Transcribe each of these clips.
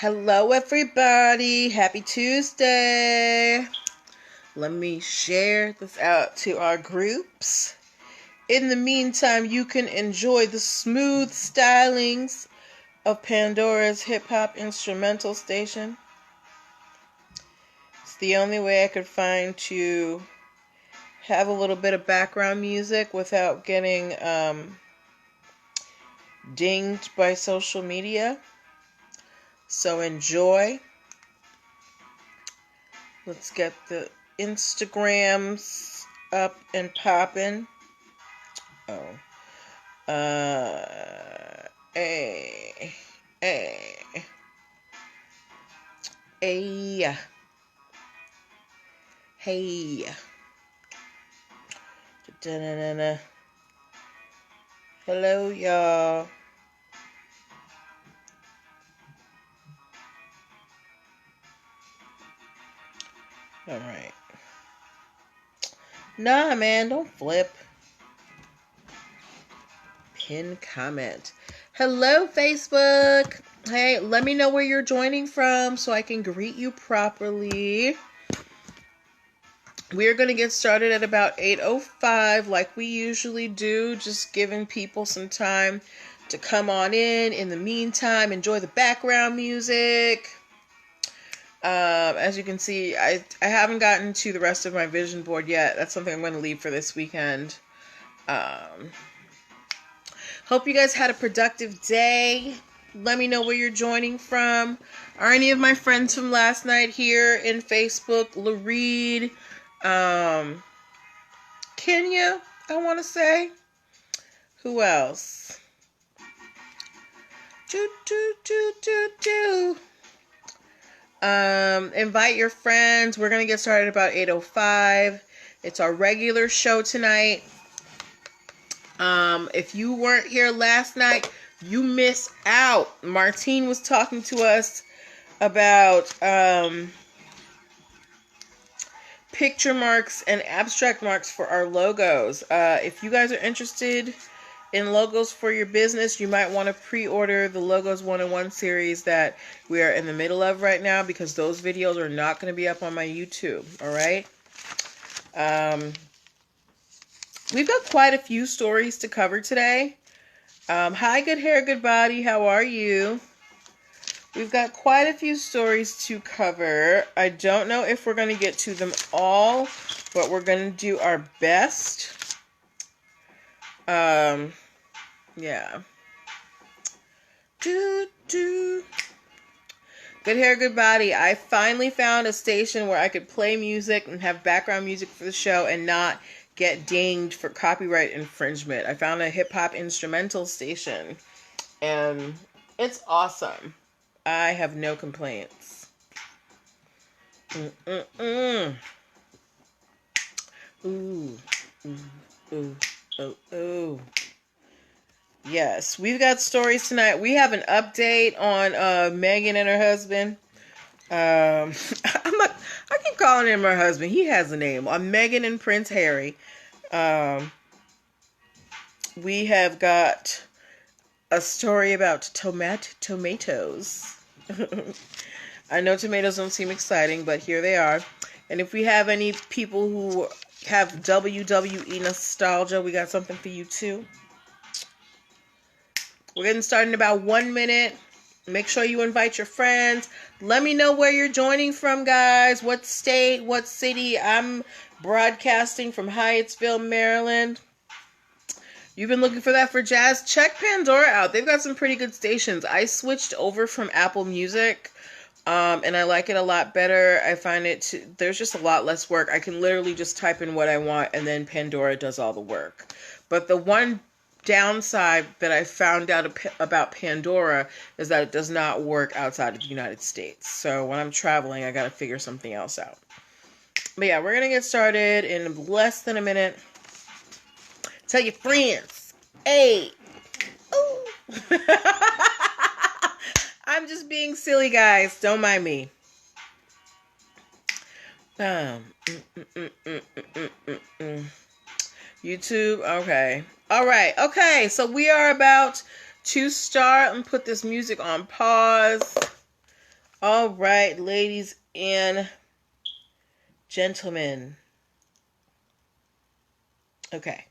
Hello everybody, happy Tuesday. Let me share this out to our groups. In the meantime, you can enjoy the smooth stylings of Pandora's hip-hop instrumental station. It's the only way I could find to have a little bit of background music without getting dinged by social media. So enjoy. Let's get the Instagrams up and popping. Hey. Da-da-da-da. Hello, y'all. All right. Nah, man, don't flip. Pin comment. Hello, Facebook. Hey, let me know where you're joining from so I can greet you properly. We're going to get started at about 8:05 like we usually do, just giving people some time to come on in. In the meantime, enjoy the background music. As you can see, I haven't gotten to the rest of my vision board yet. That's something I'm going to leave for this weekend. Hope you guys had a productive day. Let me know where you're joining from. Are any of my friends from last night here in Facebook? Lareed, Kenya, I want to say. Who else? Invite your friends. We're going to get started about 8:05. It's our regular show tonight. If you weren't here last night, you miss out. Martine was talking to us about picture marks and abstract marks for our logos. If you guys are interested in logos for your business, you might want to pre-order the Logos 101 series that we are in the middle of right now, because those videos are not going to be up on my YouTube. All right. We've got quite a few stories to cover today. Hi, good hair, good body. How are you? We've got quite a few stories to cover. I don't know if we're going to get to them all, but we're going to do our best. Yeah. Good hair, good body. I finally found a station where I could play music and have background music for the show and not get dinged for copyright infringement. I found a hip-hop instrumental station, and it's awesome. I have no complaints. Ooh. Yes, we've got stories tonight. We have an update on Megan and her husband. I keep calling him her husband. He has a name. On Megan and Prince Harry. We have got a story about tomatoes. I know tomatoes don't seem exciting, but here they are. And if we have any people who have WWE nostalgia, we got something for you too. We're getting started in about 1 minute. Make sure you invite your friends. Let me know where you're joining from, guys. What state, what city. I'm broadcasting from Hyattsville, Maryland. You've been looking for that for jazz? Check Pandora out. They've got some pretty good stations. I switched over from Apple Music, and I like it a lot better. I find there's just a lot less work. I can literally just type in what I want, and then Pandora does all the work. But the one downside that I found out about Pandora is that it does not work outside of the United States. So when I'm traveling, I got to figure something else out. But yeah, we're going to get started in less than a minute. Tell your friends. Hey. Ooh. I'm just being silly, guys. Don't mind me. YouTube. Okay. All right. Okay. So we are about to start and put this music on pause. All right, ladies and gentlemen. Okay.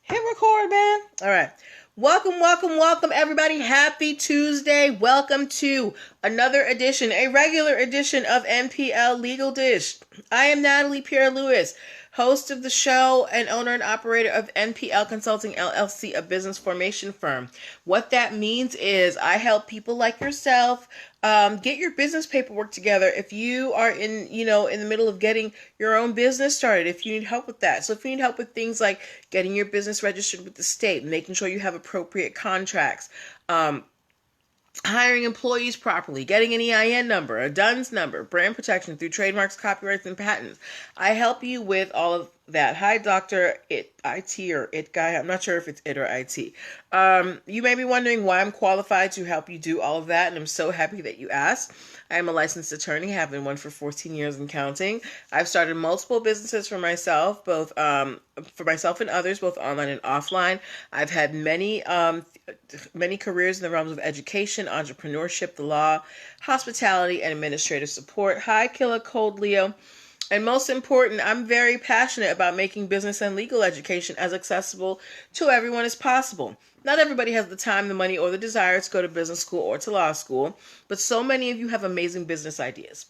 Hit record, man. All right. Welcome, everybody. Happy Tuesday. Welcome to another edition, a regular edition of NPL Legal Dish. I am Natalie Pierre-Lewis, host of the show and owner and operator of NPL Consulting LLC, a business formation firm. What that means is I help people like yourself get your business paperwork together if you are in the middle of getting your own business started, if you need help with that. So if you need help with things like getting your business registered with the state, making sure you have appropriate contracts, hiring employees properly, getting an EIN number, a DUNS number, brand protection through trademarks, copyrights, and patents. I help you with all of that. Hi, Dr. IT or IT guy. I'm not sure if it's IT or IT. You may be wondering why I'm qualified to help you do all of that, and I'm so happy that you asked. I am a licensed attorney, have been one for 14 years and counting. I've started multiple businesses for myself, both for myself and others, both online and offline. I've had many careers in the realms of education, entrepreneurship, the law, hospitality, and administrative support. Hi, Killer Cold Leo. And most important, I'm very passionate about making business and legal education as accessible to everyone as possible. Not everybody has the time, the money, or the desire to go to business school or to law school, but so many of you have amazing business ideas.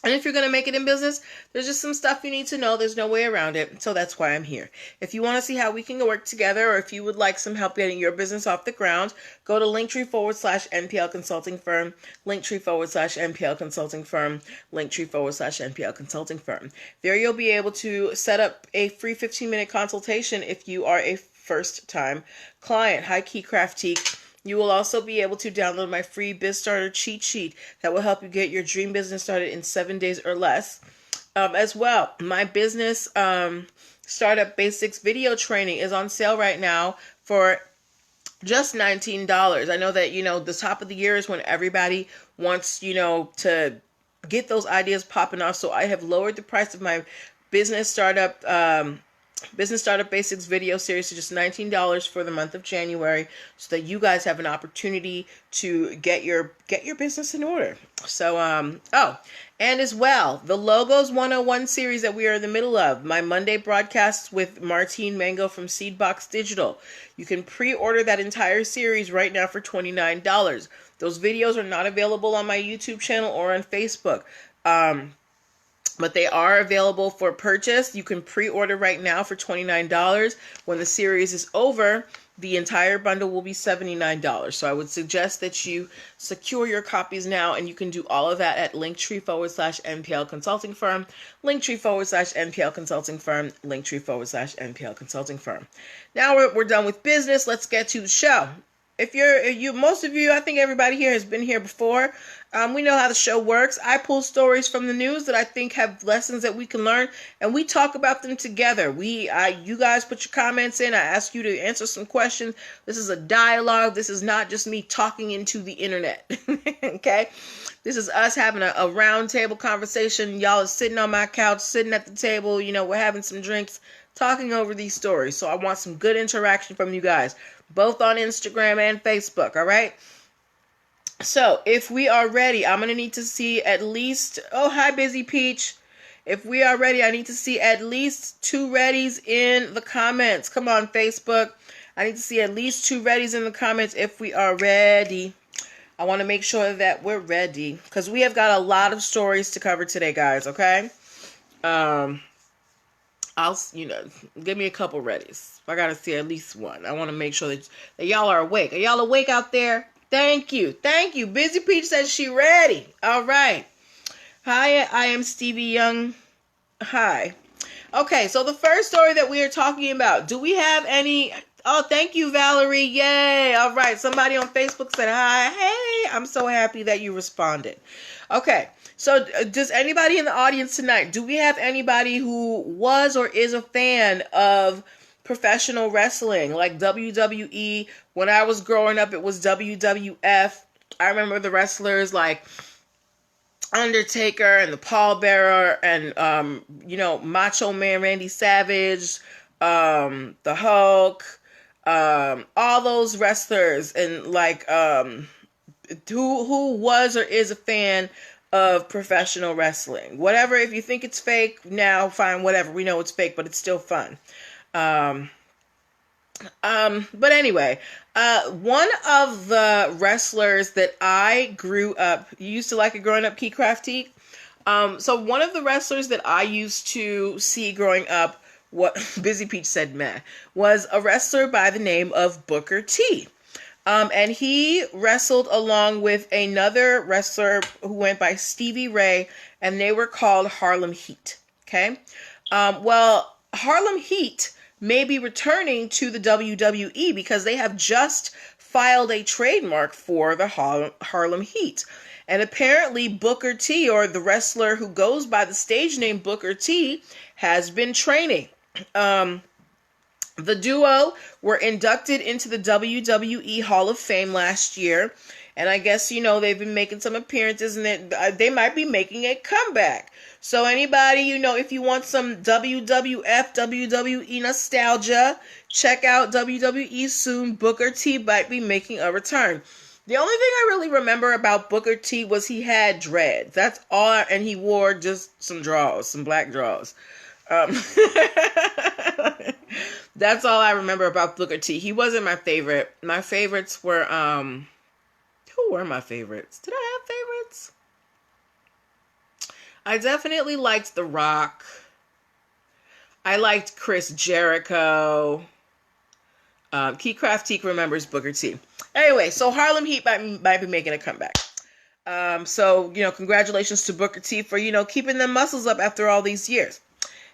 And if you're going to make it in business, there's just some stuff you need to know. There's no way around it. So that's why I'm here. If you want to see how we can work together, or if you would like some help getting your business off the ground, go to linktr.ee/NPL Consulting Firm, linktr.ee/NPL Consulting Firm, linktr.ee/NPL Consulting Firm. There you'll be able to set up a free 15-minute consultation if you are a first-time client. Hi, Keycraftique. You will also be able to download my free Biz Starter cheat sheet that will help you get your dream business started in 7 days or less. As well, my business startup basics video training is on sale right now for just $19. I know that, the top of the year is when everybody wants, to get those ideas popping off. So I have lowered the price of my business startup basics video series to just $19 for the month of January, so that you guys have an opportunity to get your business in order. So and as well, the Logos 101 series that we are in the middle of, my Monday broadcasts with Martine Mango from Seedbox Digital. You can pre-order that entire series right now for $29. Those videos are not available on my YouTube channel or on Facebook. But they are available for purchase. You can pre-order right now for $29. When the series is over, the entire bundle will be $79. So I would suggest that you secure your copies now, and you can do all of that at linktr.ee/NPL Consulting Firm, linktr.ee/NPL Consulting Firm, linktr.ee/NPL Consulting Firm. Now we're done with business. Let's get to the show. Most of you, I think everybody here has been here before. We know how the show works. I pull stories from the news that I think have lessons that we can learn, and we talk about them together. You guys put your comments in. I ask you to answer some questions. This is a dialogue. This is not just me talking into the internet. Okay? This is us having a round table conversation. Y'all are sitting on my couch, sitting at the table. We're having some drinks, talking over these stories. So I want some good interaction from you guys, both on Instagram and Facebook. All right? So, if we are ready, I'm going to need to see at least... Oh, hi, Busy Peach. If we are ready, I need to see at least 2 readies in the comments. Come on, Facebook. I need to see at least 2 readies in the comments if we are ready. I want to make sure that we're ready, because we have got a lot of stories to cover today, guys, okay? Give me a couple readies. I got to see at least 1. I want to make sure that y'all are awake. Are y'all awake out there? Thank you. Busy Peach says she ready. All right. Hi, I am Stevie Young. Hi. Okay, so the first story that we are talking about, do we have any... Oh, thank you, Valerie. Yay. All right, somebody on Facebook said hi. Hey, I'm so happy that you responded. Okay, so does anybody in the audience tonight, do we have anybody who was or is a fan of professional wrestling, like WWE? When I was growing up, it was WWF. I remember the wrestlers like Undertaker and the Paul Bearer and, Macho Man Randy Savage, the Hulk, all those wrestlers, and who was or is a fan of professional wrestling. Whatever, if you think it's fake, now fine, whatever. We know it's fake, but it's still fun. But anyway, one of the wrestlers that I grew up, you used to like it growing up, Key Crafty. So one of the wrestlers that I used to see growing up, what Busy Peach said meh, was a wrestler by the name of Booker T. And he wrestled along with another wrestler who went by Stevie Ray, and they were called Harlem Heat. Okay. Well, Harlem Heat may be returning to the WWE because they have just filed a trademark for the Harlem Heat. And apparently Booker T, or the wrestler who goes by the stage name Booker T, has been training. The duo were inducted into the WWE Hall of Fame last year. And I guess, they've been making some appearances, and they might be making a comeback. So anybody, if you want some WWF, WWE nostalgia, check out WWE soon. Booker T might be making a return. The only thing I really remember about Booker T was he had dreads. That's all, and he wore just some black draws. That's all I remember about Booker T. He wasn't my favorite. My favorites were, who were my favorites? Did I have favorites? I definitely liked The Rock. I liked Chris Jericho. Key Craftique remembers Booker T. Anyway, so Harlem Heat might be making a comeback. So, congratulations to Booker T for, keeping them muscles up after all these years.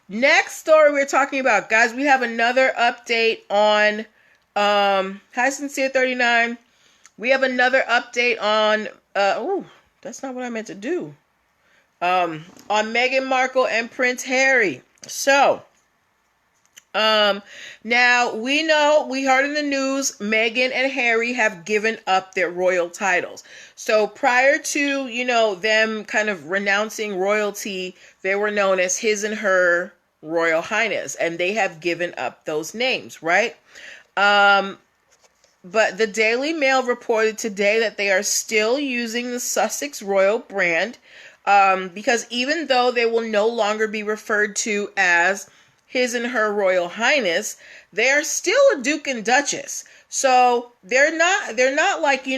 Next story we're talking about, guys, we have another update on, hi Sincere 39. We have another update on, that's not what I meant to do. On Meghan Markle and Prince Harry. So, now we heard in the news, Meghan and Harry have given up their royal titles. So prior to, them kind of renouncing royalty, they were known as His and Her Royal Highness, and they have given up those names, right? But the Daily Mail reported today that they are still using the Sussex Royal brand, because even though they will no longer be referred to as His and Her Royal Highness, they are still a Duke and Duchess. So they're not like,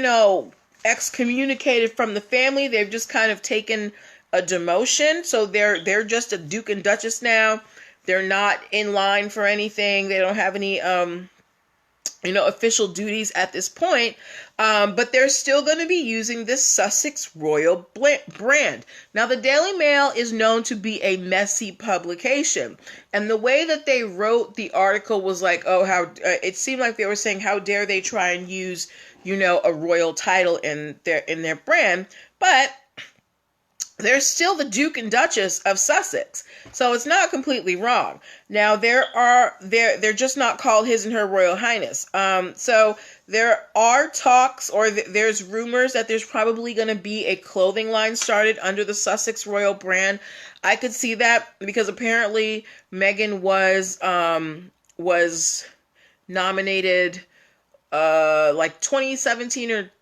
excommunicated from the family. They've just kind of taken a demotion. So they're just a Duke and Duchess now. They're not in line for anything. They don't have any, official duties at this point. But they're still going to be using this Sussex Royal brand. Now, the Daily Mail is known to be a messy publication. And the way that they wrote the article was like, it seemed like they were saying, how dare they try and use, a royal title in their brand. But they're still the Duke and Duchess of Sussex. So it's not completely wrong. Now, they're just not called His and Her Royal Highness. So there are talks, or there's rumors that there's probably going to be a clothing line started under the Sussex Royal brand. I could see that because apparently Meghan was nominated like 2017 or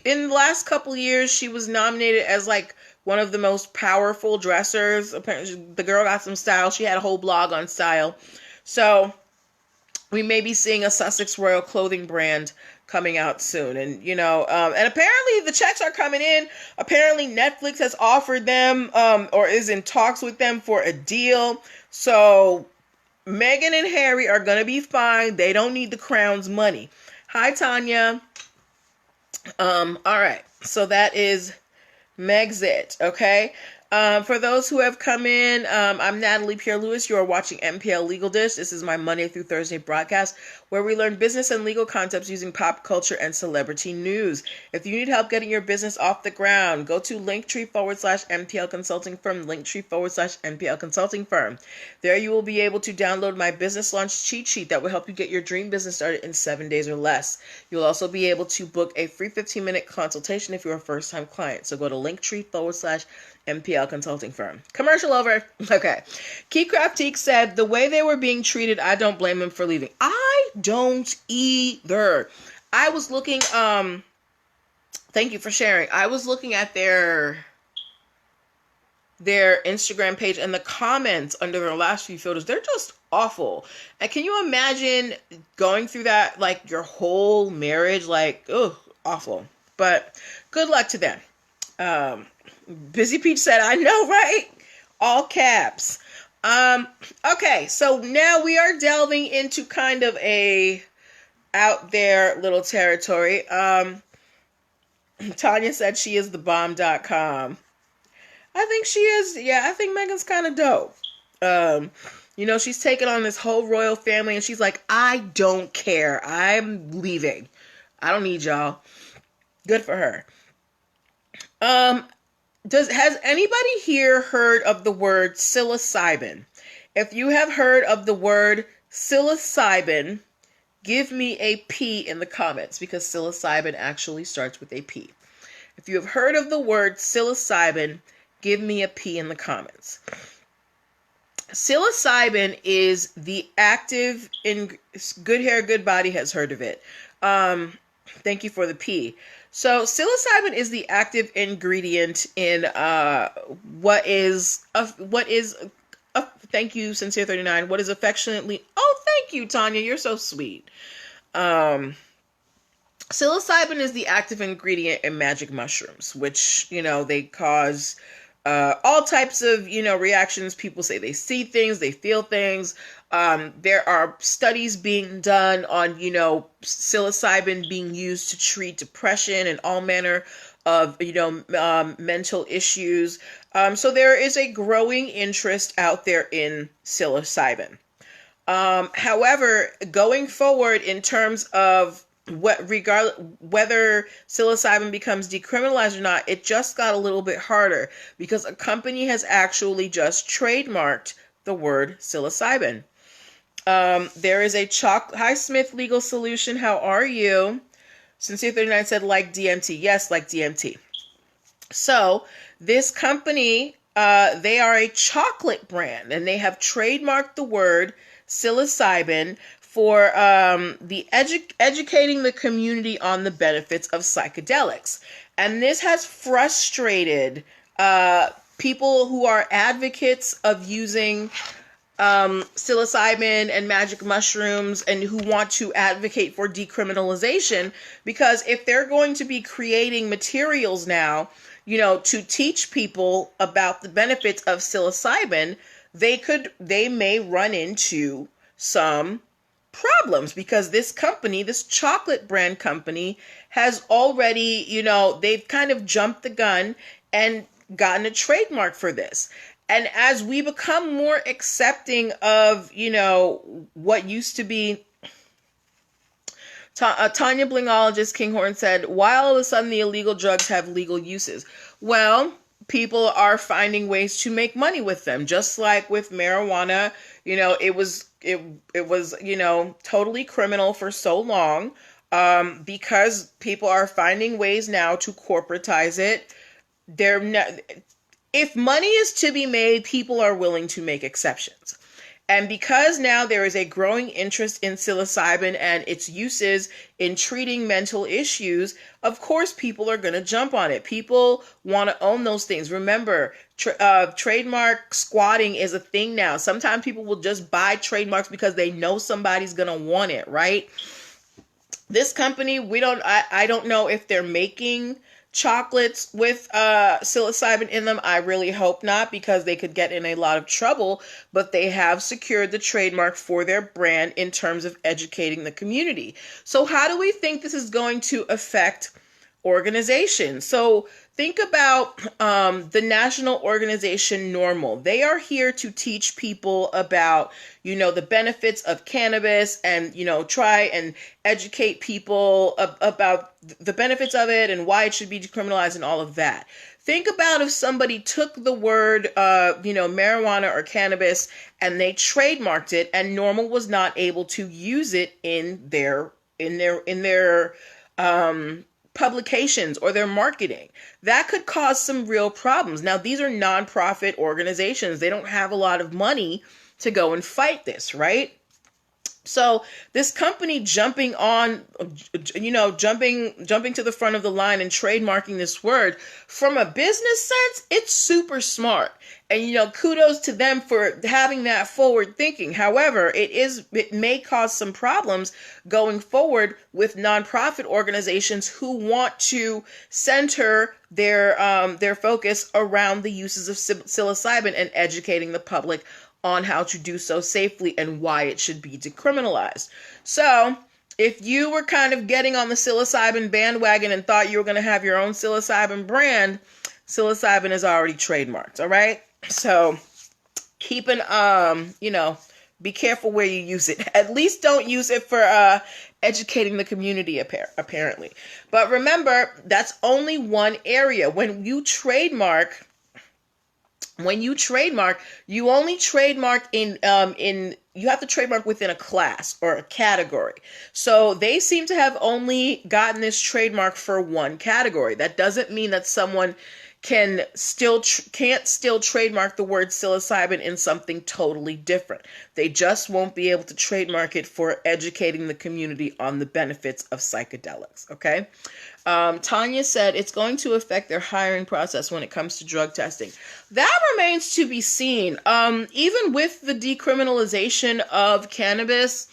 in the last couple of years. She was nominated as like one of the most powerful dressers. Apparently the girl got some style. She had a whole blog on style. So we may be seeing a Sussex Royal clothing brand coming out soon. And, and apparently the checks are coming in. Apparently Netflix has offered them, or is in talks with them for a deal. So Meghan and Harry are going to be fine. They don't need the crown's money. Hi, Tanya. All right. So that is Megxit. Okay. For those who have come in, I'm Natalie Pierre-Lewis. You are watching MPL Legal Dish. This is my Monday through Thursday broadcast where we learn business and legal concepts using pop culture and celebrity news. If you need help getting your business off the ground, go to linktr.ee/MPLconsultingfirm, linktr.ee/MPLconsultingfirm. There you will be able to download my business launch cheat sheet that will help you get your dream business started in 7 days or less. You'll also be able to book a free 15-minute consultation if you're a first-time client. So go to linktr.ee/MPL Consulting Firm. Commercial over. Okay. Key Craftique said, the way they were being treated, I don't blame them for leaving. I don't either. I was looking Thank you for sharing. I was looking at their Instagram page, and the comments under their last few photos, they're just awful. And can you imagine going through that, like your whole marriage? Like, oh, awful. But good luck to them. Busy Peach said, I know, right? All caps. Okay, so now we are delving into kind of a out there little territory. Tanya said she is the bomb.com. I think she is. Yeah, I think Megan's kind of dope. She's taken on this whole royal family, and she's like, I don't care. I'm leaving. I don't need y'all. Good for her. Has anybody here heard of the word psilocybin? If you have heard of the word psilocybin, give me a P in the comments, because psilocybin actually starts with a P. If you have heard of the word psilocybin, give me a P in the comments. Psilocybin is the active in Good Hair, Good Body has heard of it. Thank you for the P. So psilocybin is the active ingredient in thank you, Sincere 39. What is affectionately, oh, thank you, Tanya. You're so sweet. Psilocybin is the active ingredient in magic mushrooms, which, they cause all types of, reactions. People say they see things, they feel things. There are studies being done on, psilocybin being used to treat depression and all manner of, mental issues. So there is a growing interest out there in psilocybin. However, going forward in terms of whether psilocybin becomes decriminalized or not, it just got a little bit harder because a company has actually just trademarked the word psilocybin. There is a Hi Smith Legal Solution. How are you? Sincere 39 said, like DMT. Yes, like DMT. So this company, they are a chocolate brand, and they have trademarked the word psilocybin for educating the community on the benefits of psychedelics. And this has frustrated people who are advocates of using psilocybin and magic mushrooms and who want to advocate for decriminalization, because if they're going to be creating materials now, to teach people about the benefits of psilocybin, they may run into some problems, because this company, this chocolate brand company, has already, they've kind of jumped the gun and gotten a trademark for this. And as we become more accepting of, what used to be, Tanya Blingologist Kinghorn said, why all of a sudden the illegal drugs have legal uses? Well, people are finding ways to make money with them, just like with marijuana. It was totally criminal for so long, because people are finding ways now to corporatize it. If money is to be made, people are willing to make exceptions. And because now there is a growing interest in psilocybin and its uses in treating mental issues, of course people are going to jump on it. People want to own those things. Remember, trademark squatting is a thing now. Sometimes people will just buy trademarks because they know somebody's going to want it, right? This company, I don't know if they're making chocolates with psilocybin in them. I really hope not, because they could get in a lot of trouble, but they have secured the trademark for their brand in terms of educating the community. So how do we think this is going to affect organizations? So think about the national organization Normal. They are here to teach people about, the benefits of cannabis and, try and educate people about the benefits of it and why it should be decriminalized and all of that. Think about if somebody took the word, marijuana or cannabis and they trademarked it, and Normal was not able to use it in their publications or their marketing. That could cause some real problems. Now, these are nonprofit organizations. They don't have a lot of money to go and fight this, right? So this company jumping on, jumping to the front of the line and trademarking this word, from a business sense, it's super smart. And, kudos to them for having that forward thinking. However, it may cause some problems going forward with nonprofit organizations who want to center their focus around the uses of psilocybin and educating the public on how to do so safely and why it should be decriminalized. So if you were kind of getting on the psilocybin bandwagon and thought you were going to have your own psilocybin brand, psilocybin is already trademarked. All right. So keep be careful where you use it. At least don't use it for educating the community, apparently. But remember, that's only one area. When you trademark, you only trademark you have to trademark within a class or a category. So they seem to have only gotten this trademark for one category. That doesn't mean that someone can't still trademark the word psilocybin in something totally different. They just won't be able to trademark it for educating the community on the benefits of psychedelics. Okay. Tanya said it's going to affect their hiring process when it comes to drug testing. That remains to be seen. Even with the decriminalization of cannabis,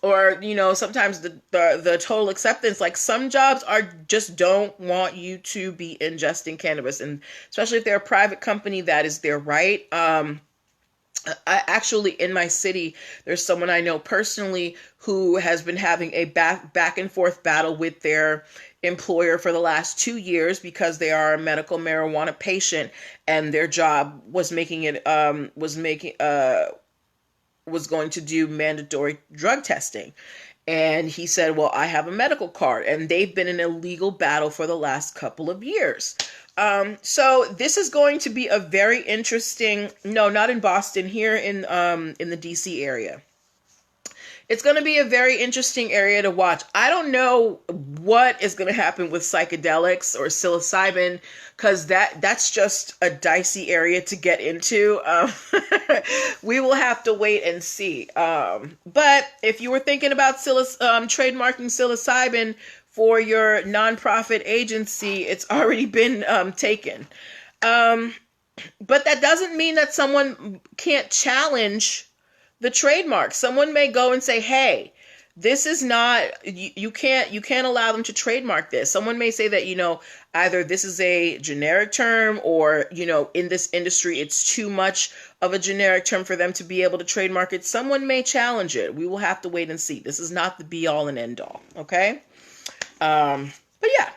or sometimes the total acceptance, like some jobs just don't want you to be ingesting cannabis, and especially if they're a private company, that is their right. I actually, in my city, there's someone I know personally who has been having a back and forth battle with their employer for the last 2 years because they are a medical marijuana patient, and their job was was going to do mandatory drug testing. And he said, well, I have a medical card, and they've been in a legal battle for the last couple of years. So this is going to be a very interesting, no, not in Boston, here in the DC area. It's going to be a very interesting area to watch. I don't know what is going to happen with psychedelics or psilocybin, because that's just a dicey area to get into. We will have to wait and see. But if you were thinking about trademarking psilocybin for your nonprofit agency, it's already been taken. But that doesn't mean that someone can't challenge the trademark. Someone may go and say, hey, this is not, you can't allow them to trademark this. Someone may say that, either this is a generic term, or, in this industry, it's too much of a generic term for them to be able to trademark it. Someone may challenge it. We will have to wait and see. This is not the be all and end all. Okay. But yeah.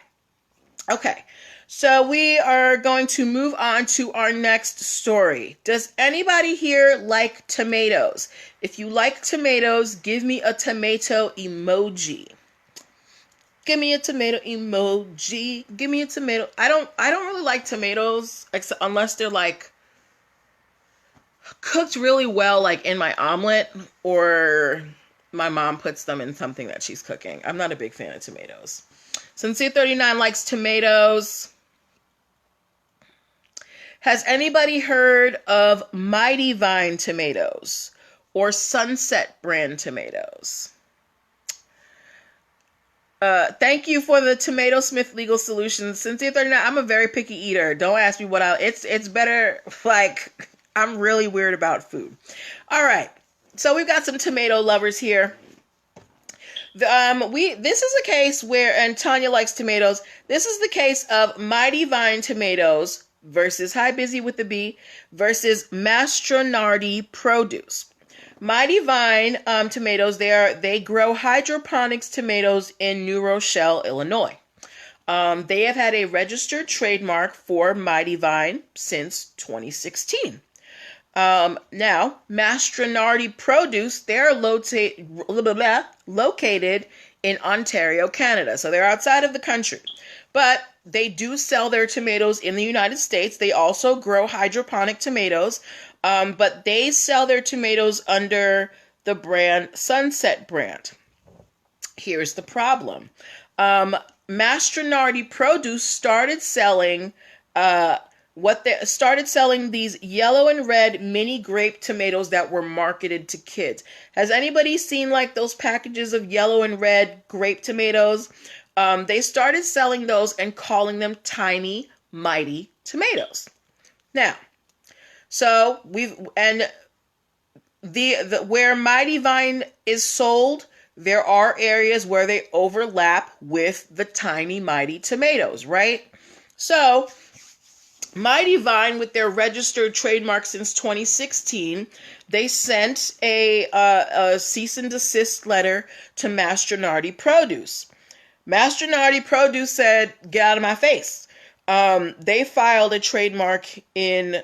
Okay. So we are going to move on to our next story. Does anybody here like tomatoes? If you like tomatoes, give me a tomato emoji. Give me a tomato emoji. Give me a tomato. I don't really like tomatoes, except unless they're like cooked really well, like in my omelet, or my mom puts them in something that she's cooking. I'm not a big fan of tomatoes. Sincere39 likes tomatoes. Has anybody heard of Mighty Vine tomatoes or Sunset brand tomatoes? Thank you for the Tomato Smith Legal Solutions. Sincere39, I'm a very picky eater. Don't ask me it's better, like, I'm really weird about food. All right. So we've got some tomato lovers here. This is a case where, and Tanya likes tomatoes. This is the case of Mighty Vine tomatoes versus, hi Busy with the B, versus Mastronardi Produce. Mighty Vine tomatoes, they grow hydroponics tomatoes in New Rochelle, Illinois. They have had a registered trademark for Mighty Vine since 2016. Now, Mastronardi Produce, they're located in Ontario, Canada. So they're outside of the country. But they do sell their tomatoes in the United States. They also grow hydroponic tomatoes. But they sell their tomatoes under the brand Sunset brand. Here's the problem. Mastronardi Produce started selling what they started selling these yellow and red mini grape tomatoes that were marketed to kids. Has anybody seen like those packages of yellow and red grape tomatoes? They started selling those and calling them Tiny Mighty tomatoes. Now, so the where Mighty Vine is sold, there are areas where they overlap with the Tiny Mighty tomatoes, right? So Mighty Vine, with their registered trademark since 2016, they sent a cease and desist letter to Mastronardi Produce. Mastronardi Produce said, "Get out of my face." They filed a trademark in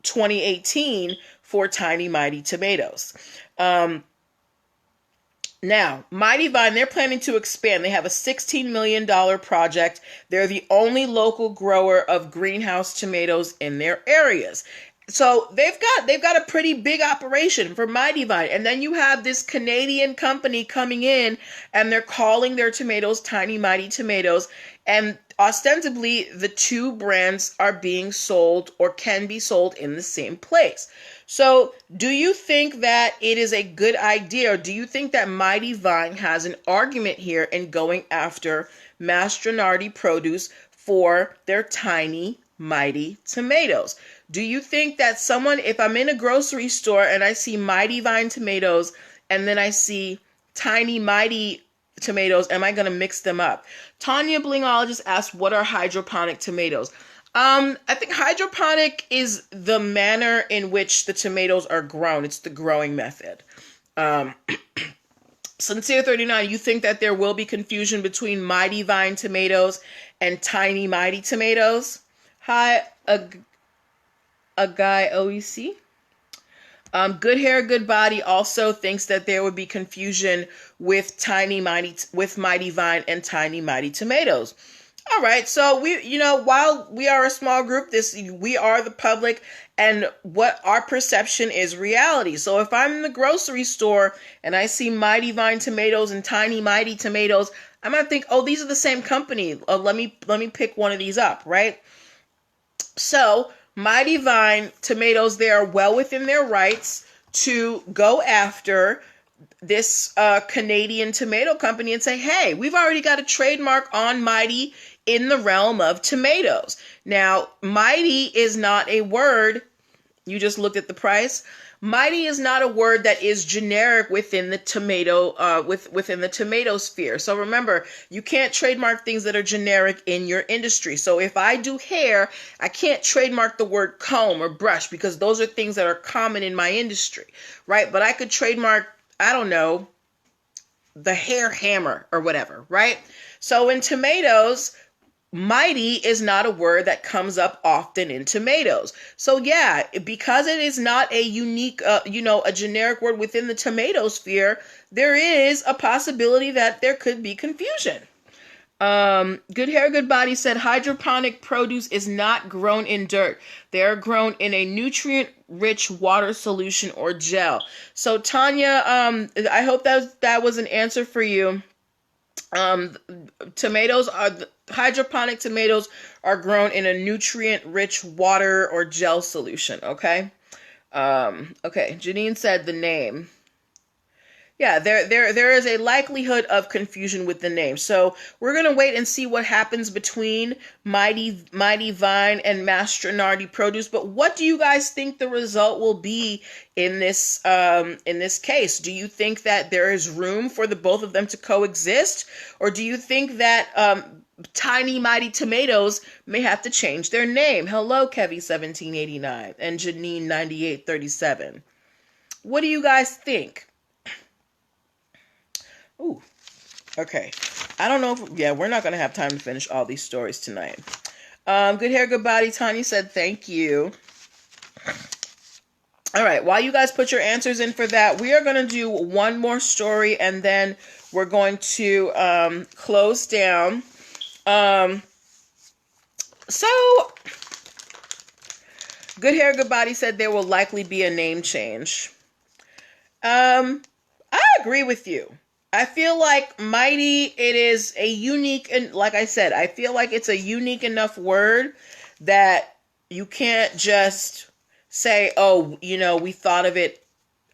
2018 for Tiny Mighty tomatoes. Now, Mighty Vine, they're planning to expand. They have a $16 million project. They're the only local grower of greenhouse tomatoes in their areas. So they've got a pretty big operation for Mighty Vine. And then you have this Canadian company coming in, and they're calling their tomatoes Tiny Mighty tomatoes. And ostensibly, the two brands are being sold or can be sold in the same place. So do you think that it is a good idea, or do you think that Mighty Vine has an argument here in going after Mastronardi Produce for their Tiny Mighty tomatoes? Do you think that someone, if I'm in a grocery store and I see Mighty Vine tomatoes and then I see Tiny Mighty tomatoes, am I going to mix them up? Tanya Blingologist asked, what are hydroponic tomatoes? I think hydroponic is the manner in which the tomatoes are grown. It's the growing method. Sincere39, you think that there will be confusion between Mighty Vine tomatoes and Tiny Mighty tomatoes? Hi, a guy OEC. Good Hair, Good Body also thinks that there would be confusion with Mighty Vine and Tiny Mighty tomatoes. All right, so while we are a small group, we are the public, and what our perception is reality. So if I'm in the grocery store and I see Mighty Vine tomatoes and Tiny Mighty tomatoes, I might think, oh, these are the same company. Let me pick one of these up, right? So Mighty Vine tomatoes, they are well within their rights to go after this Canadian tomato company and say, hey, we've already got a trademark on Mighty in the realm of tomatoes. Now, Mighty is not a word. You just looked at the price. Mighty is not a word that is generic within the tomato within the tomato sphere. So remember, you can't trademark things that are generic in your industry. So if I do hair, I can't trademark the word comb or brush because those are things that are common in my industry, right? But I could trademark, I don't know, the hair hammer or whatever, right? So in tomatoes, Mighty is not a word that comes up often in tomatoes. So yeah, because it is not a unique, a generic word within the tomato sphere, there is a possibility that there could be confusion. Good Hair, Good Body said hydroponic produce is not grown in dirt. They are grown in a nutrient-rich water solution or gel. So Tanya, I hope that was an answer for you. Hydroponic tomatoes are grown in a nutrient-rich water or gel solution. Okay. Okay. Janine said the name. Yeah, there is a likelihood of confusion with the name. So we're gonna wait and see what happens between Mighty Vine and Mastronardi Produce. But what do you guys think the result will be in this case? Do you think that there is room for the both of them to coexist, or do you think that Tiny Mighty Tomatoes may have to change their name? Hello, Kevy1789 and Janine9837. What do you guys think? Ooh, okay. I don't know if, we're not going to have time to finish all these stories tonight. Good Hair, Good Body. Tanya said thank you. All right, while you guys put your answers in for that, we are going to do one more story, and then we're going to close down. So, Good Hair, Good Body said there will likely be a name change. I agree with you. I feel like Mighty, it is a unique, and like I said, I feel like it's a unique enough word that You can't just say, oh, we thought of it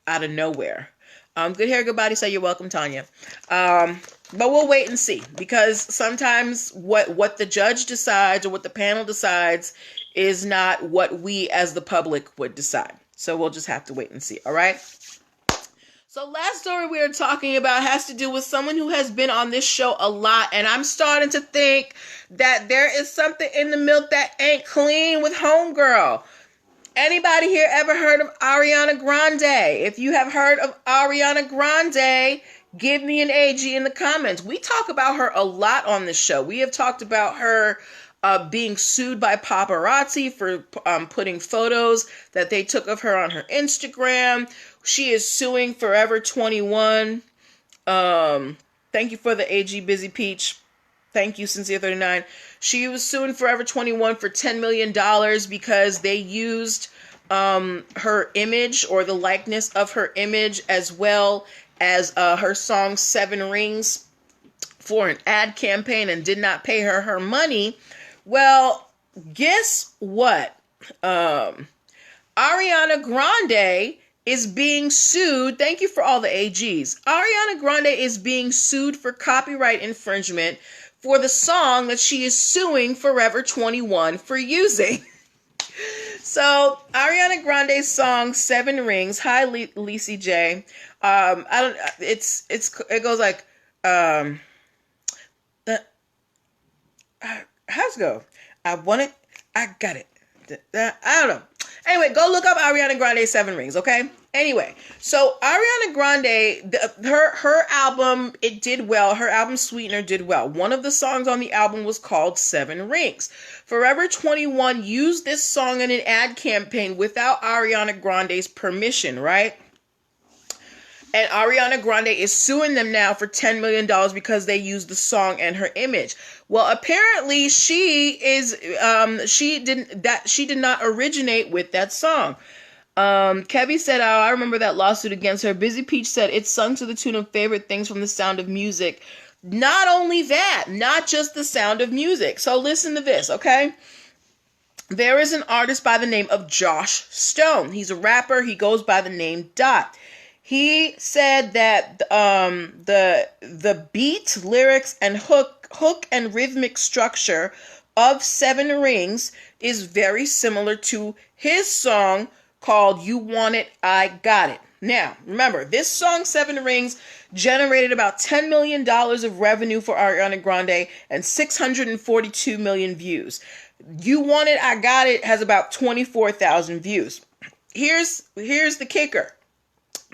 out of nowhere. Good hair, good body, say you're welcome, Tanya. But we'll wait and see, because sometimes what the judge decides or what the panel decides is not what we as the public would decide. So we'll just have to wait and see. All right. So last story we are talking about has to do with someone who has been on this show a lot. And I'm starting to think that there is something in the milk that ain't clean with homegirl. Anybody here ever heard of Ariana Grande? If you have heard of Ariana Grande, give me an AG in the comments. We talk about her a lot on this show. We have talked about her being sued by paparazzi for putting photos that they took of her on her Instagram. She is suing Forever 21. Thank you for the AG Busy Peach. Thank you, Sincere39. She was suing Forever 21 for $10 million because they used her image, or the likeness of her image, as well as her song 7 Rings, for an ad campaign, and did not pay her money. Well, guess what? Ariana Grande is being sued. Thank you for all the AGs. Ariana Grande is being sued for copyright infringement for the song that she is suing Forever 21 for using. So Ariana Grande's song 7 Rings. Hi, Lacey J. It goes like, how's it go? I want it. I got it. I don't know. Anyway, go look up Ariana Grande 7 Rings, okay? Anyway, so Ariana Grande, her album, it did well. Her album Sweetener did well. One of the songs on the album was called 7 Rings. Forever 21 used this song in an ad campaign without Ariana Grande's permission, right? And Ariana Grande is suing them now for $10 million because they used the song and her image. Well, apparently she did not originate with that song. Kevy said, oh, I remember that lawsuit against her. Busy Peach said it's sung to the tune of Favorite Things from The Sound of Music. Not only that, not just The Sound of Music. So listen to this, okay? There is an artist by the name of Josh Stone. He's a rapper. He goes by the name Dot. He said that the beat, lyrics, and hook and rhythmic structure of 7 Rings is very similar to his song called You Want It, I Got It. Now, remember, this song 7 Rings generated about $10 million of revenue for Ariana Grande and 642 million views. You Want It, I Got It has about 24,000 views. Here's the kicker.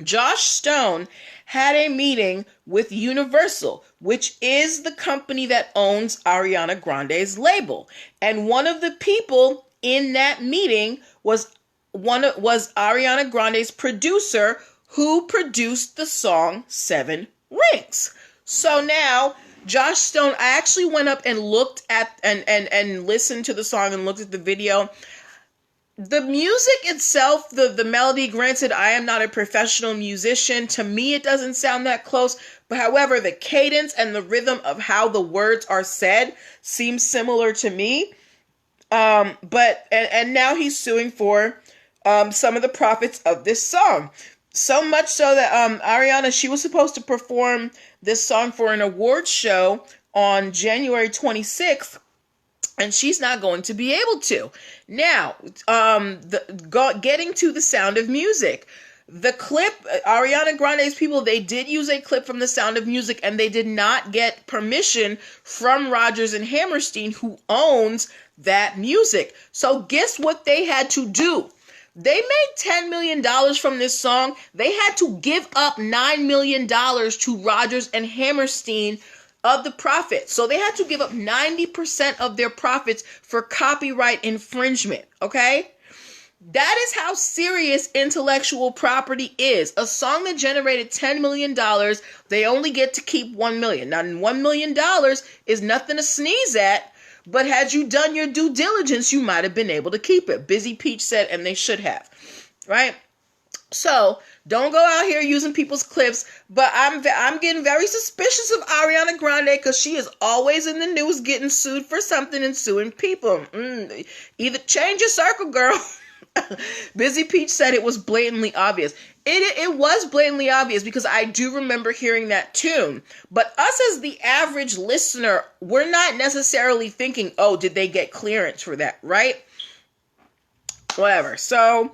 Josh Stone had a meeting with Universal, which is the company that owns Ariana Grande's label. And one of the people in that meeting was Ariana Grande's producer, who produced the song 7 Rings. So now Josh Stone, I actually went up and looked at and listened to the song and looked at the video. The music itself, the melody, granted, I am not a professional musician. To me, it doesn't sound that close. But however, the cadence and the rhythm of how the words are said seems similar to me. But now he's suing for some of the profits of this song. So much so that Ariana, she was supposed to perform this song for an awards show on January 26th. And she's not going to be able to. Now, getting to The Sound of Music. The clip, Ariana Grande's people, they did use a clip from The Sound of Music, and they did not get permission from Rodgers and Hammerstein, who owns that music. So guess what they had to do? They made $10 million from this song. They had to give up $9 million to Rodgers and Hammerstein of the profits. So they had to give up 90% of their profits for copyright infringement, okay? That is how serious intellectual property is. A song that generated $10 million, they only get to keep $1 million. Now, $1 million is nothing to sneeze at, but had you done your due diligence, you might have been able to keep it. Busy Peach said, and they should have, right? So don't go out here using people's clips, but I'm getting very suspicious of Ariana Grande because she is always in the news getting sued for something and suing people. Either change your circle, girl. Busy Peach said it was blatantly obvious. It was blatantly obvious because I do remember hearing that tune. But us as the average listener, we're not necessarily thinking, oh, did they get clearance for that, right? Whatever. So,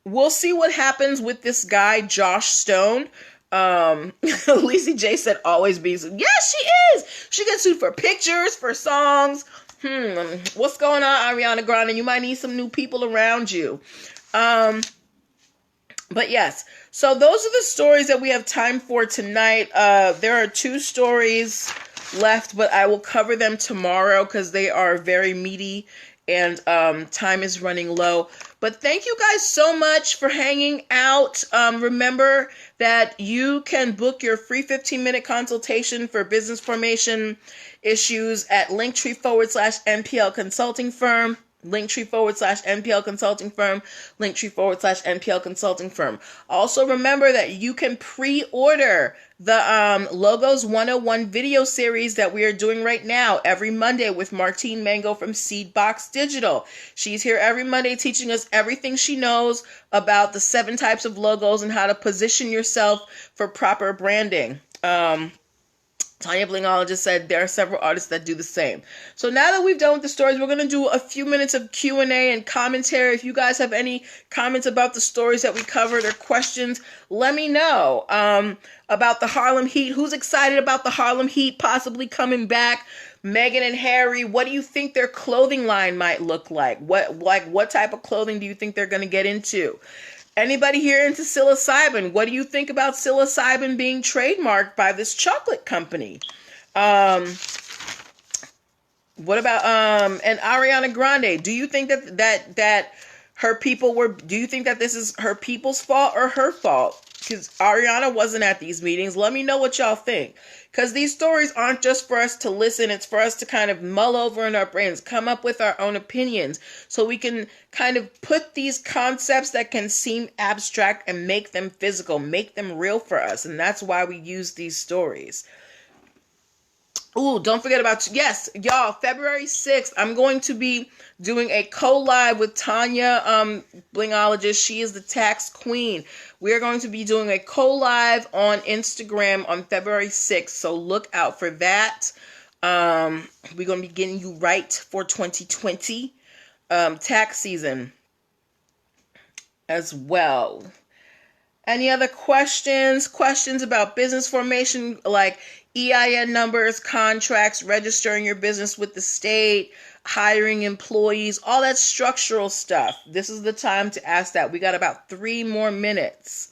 we'll see what happens with this guy, Josh Stone. Lacey J said always be sued. Yes, she is. She gets sued for pictures, for songs. What's going on, Ariana Grande? You might need some new people around you. But yes, so those are the stories that we have time for tonight. There are 2 stories left, but I will cover them tomorrow because they are very meaty and time is running low. But thank you guys so much for hanging out. Remember that you can book your free 15-minute consultation for business formation issues at linktr.ee/nplconsultingfirm. linktr.ee/nplconsultingfirm. linktr.ee/nplconsultingfirm. Also remember that you can pre-order the Logos 101 video series that we are doing right now every Monday with Martine Mango from Seedbox Digital. She's here every Monday teaching us everything she knows about the 7 types of logos and how to position yourself for proper branding. Tanya Blingologist said there are several artists that do the same. So now that we've done with the stories, we're going to do a few minutes of Q&A and commentary. If you guys have any comments about the stories that we covered or questions, let me know. About the Harlem Heat. Who's excited about the Harlem Heat possibly coming back? Meghan and Harry, what do you think their clothing line might look like? What type of clothing do you think they're going to get into? Anybody here into psilocybin? What do you think about psilocybin being trademarked by this chocolate company? What about and Ariana Grande? Do you think that her people were? Do you think that this is her people's fault or her fault? Because Ariana wasn't at these meetings. Let me know what y'all think. Because these stories aren't just for us to listen. It's for us to kind of mull over in our brains, come up with our own opinions, so we can kind of put these concepts that can seem abstract and make them physical, make them real for us. And that's why we use these stories. Ooh, don't forget about, yes, y'all, February 6th, I'm going to be doing a co-live with Tanya Blingologist. She is the tax queen. We are going to be doing a co-live on Instagram on February 6th, so look out for that. We're going to be getting you right for 2020 tax season as well. Any other questions? Questions about business formation, like EIN numbers, contracts, registering your business with the state, hiring employees, all that structural stuff. This is the time to ask that. We got about 3 more minutes.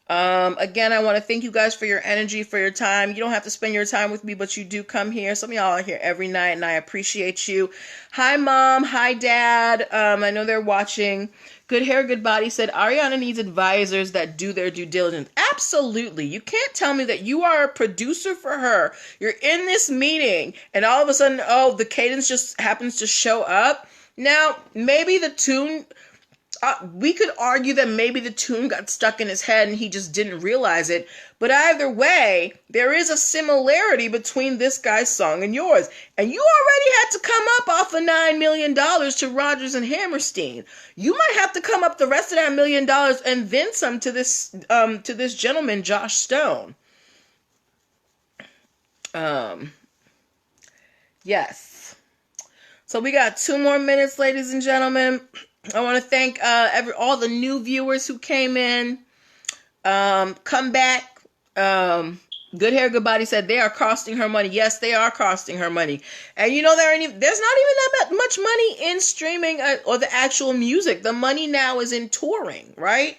Again, I want to thank you guys for your energy, for your time. You don't have to spend your time with me, but you do come here. Some of y'all are here every night, and I appreciate you. Hi, Mom. Hi, Dad. I know they're watching. Good Hair, Good Body said, Ariana needs advisors that do their due diligence. Absolutely. You can't tell me that you are a producer for her. You're in this meeting, and all of a sudden, oh, the cadence just happens to show up. Now, maybe the tune... we could argue that maybe the tune got stuck in his head and he just didn't realize it. But either way, there is a similarity between this guy's song and yours. And you already had to come up off of $9 million to Rodgers and Hammerstein. You might have to come up the rest of that $1 million and then some to this gentleman, Josh Stone. Yes. So we got 2 more minutes, ladies and gentlemen. I want to thank all the new viewers who came in. Come back. Good Hair, Good Body said they are costing her money. Yes, they are costing her money. And you know, there's not even that much money in streaming or the actual music. The money now is in touring, right?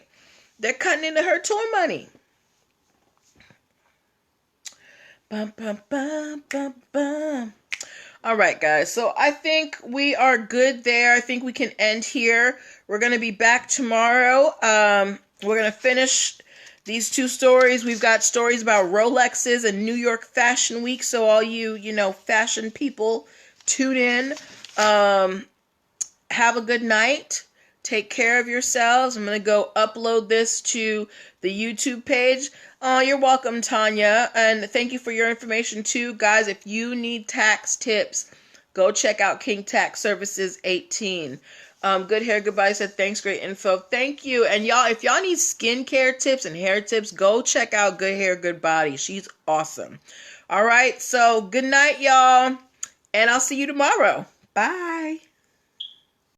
They're cutting into her tour money. Bum, bum, bum, bum, bum. All right, guys. So I think we are good there. I think we can end here. We're going to be back tomorrow. We're going to finish these 2 stories. We've got stories about Rolexes and New York Fashion Week. So all you fashion people, tune in. Have a good night. Take care of yourselves. I'm going to go upload this to the YouTube page. Oh, you're welcome, Tanya. And thank you for your information too. Guys, if you need tax tips, go check out King Tax Services 18. Good Hair Goodbye said, thanks, great info. Thank you. And y'all, if y'all need skincare tips and hair tips, go check out Good Hair, Good Body. She's awesome. All right. So good night, y'all. And I'll see you tomorrow. Bye.